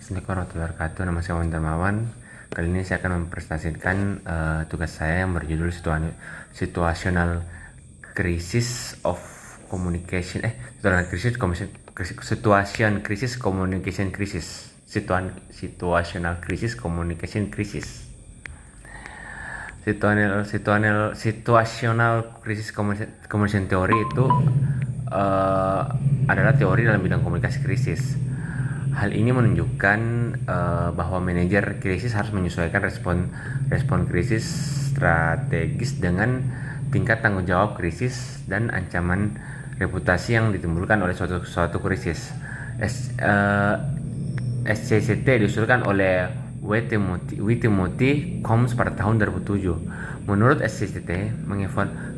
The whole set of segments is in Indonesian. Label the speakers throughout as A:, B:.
A: Assalamualaikum warahmatullahi wabarakatuh. Nama saya Wawan Darmawan. Kali ini saya akan mempresentasikan tugas saya yang berjudul Situational Crisis of Communication. Situation Crisis Communication Crisis. Situational Crisis Communication Crisis. Situational Crisis Communication Theory itu adalah teori dalam bidang komunikasi krisis. Hal ini menunjukkan bahwa manajer krisis harus menyesuaikan respon krisis strategis dengan tingkat tanggung jawab krisis dan ancaman reputasi yang ditimbulkan oleh suatu krisis. SCCT diusulkan oleh W. Timothy Combs pada tahun 2007. Menurut SCCT,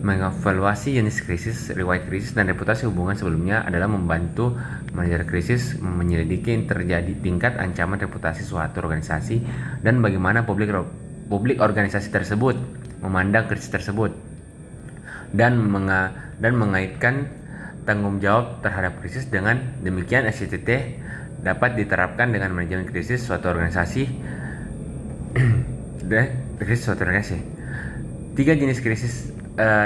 A: mengevaluasi jenis krisis, riwayat krisis, dan reputasi hubungan sebelumnya adalah membantu manajer krisis menyelidiki terjadi tingkat ancaman reputasi suatu organisasi dan bagaimana publik organisasi tersebut memandang krisis tersebut dan mengaitkan tanggung jawab terhadap krisis. Dengan demikian, SCCT dapat diterapkan dengan manajemen krisis suatu organisasi. Tiga jenis krisis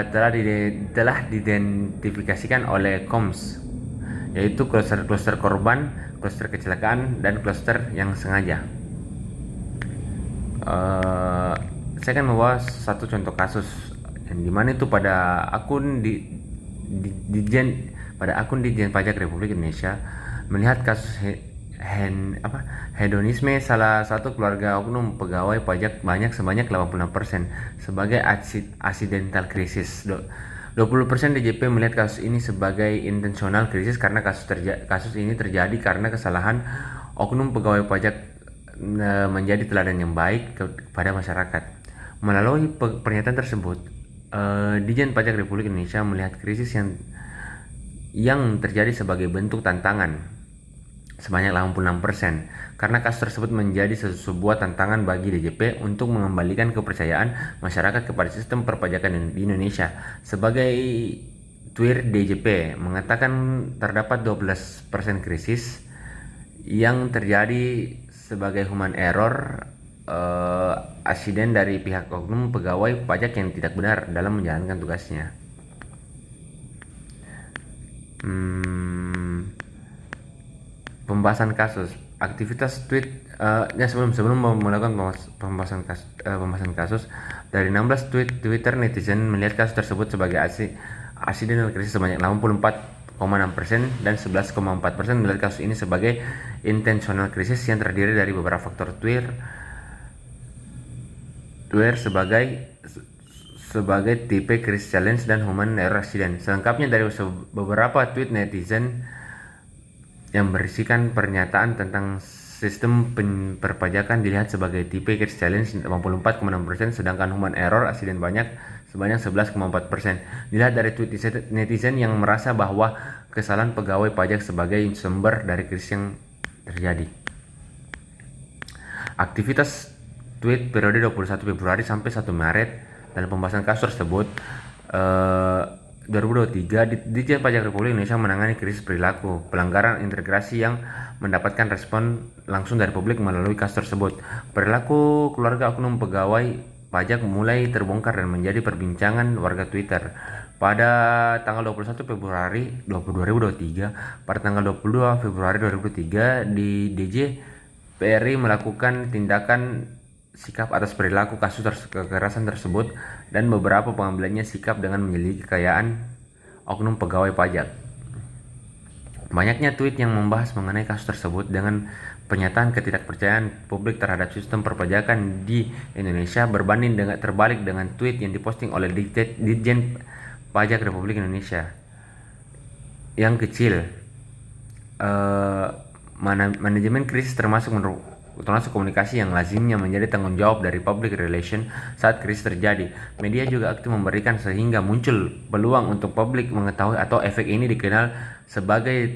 A: telah diidentifikasikan oleh Combs, yaitu kluster korban, kluster kecelakaan, dan kluster yang sengaja. Saya akan membawa satu contoh kasus yang dimana itu pada akun Ditjen Pajak Republik Indonesia melihat kasus hedonisme salah satu keluarga oknum pegawai pajak sebanyak 86% sebagai accidental krisis. 20% DJP melihat kasus ini sebagai intentional krisis karena kasus ini terjadi karena kesalahan oknum pegawai pajak menjadi teladan yang baik kepada masyarakat. Melalui pernyataan tersebut, Ditjen Pajak Republik Indonesia melihat krisis yang terjadi sebagai bentuk tantangan sebanyak 86%, karena kasus tersebut menjadi sebuah tantangan bagi DJP untuk mengembalikan kepercayaan masyarakat kepada sistem perpajakan di Indonesia. Sebagai tweet DJP mengatakan terdapat 12% krisis yang terjadi sebagai human error, asiden dari pihak oknum pegawai pajak yang tidak benar dalam menjalankan tugasnya. Pembahasan kasus, aktivitas tweet sebelum melakukan pembahasan kasus, dari 16 Twitter netizen melihat kasus tersebut sebagai accidental krisis sebanyak 84,6% dan 11,4% melihat kasus ini sebagai intentional krisis yang terdiri dari beberapa faktor Twitter sebagai tipe krisis challenge dan human error accident. Selengkapnya dari beberapa tweet netizen yang berisikan pernyataan tentang sistem perpajakan dilihat sebagai tipe krisis challenge 84,6%, sedangkan human error accident sebanyak 11,4%. Dilihat dari tweet netizen yang merasa bahwa kesalahan pegawai pajak sebagai sumber dari krisis yang terjadi. Aktivitas tweet periode 21 Februari sampai 1 Maret dalam pembahasan kasus tersebut. 2023, Ditjen Pajak Republik Indonesia menangani krisis perilaku pelanggaran integrasi yang mendapatkan respon langsung dari publik melalui kasus tersebut. Perilaku keluarga oknum pegawai pajak mulai terbongkar dan menjadi perbincangan warga Twitter. Pada tanggal 21 Februari 2023, pada tanggal 22 Februari 2023, di DJ PRI melakukan tindakan sikap atas perilaku kasus kekerasan tersebut dan beberapa pengambilannya sikap dengan menyelidiki kekayaan oknum pegawai pajak. Banyaknya tweet yang membahas mengenai kasus tersebut dengan pernyataan ketidakpercayaan publik terhadap sistem perpajakan di Indonesia terbalik dengan tweet yang diposting oleh Ditjen Pajak Republik Indonesia yang kecil. Manajemen krisis termasuk komunikasi yang lazimnya menjadi tanggung jawab dari public relation saat krisis terjadi. Media juga aktif memberikan sehingga muncul peluang untuk publik mengetahui, atau efek ini dikenal sebagai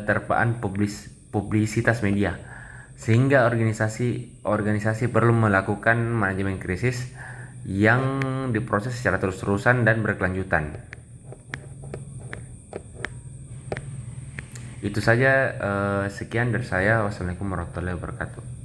A: terpaan publisitas media, sehingga organisasi perlu melakukan manajemen krisis yang diproses secara terus-terusan dan berkelanjutan. Itu saja, sekian dari saya. Wassalamualaikum warahmatullahi wabarakatuh.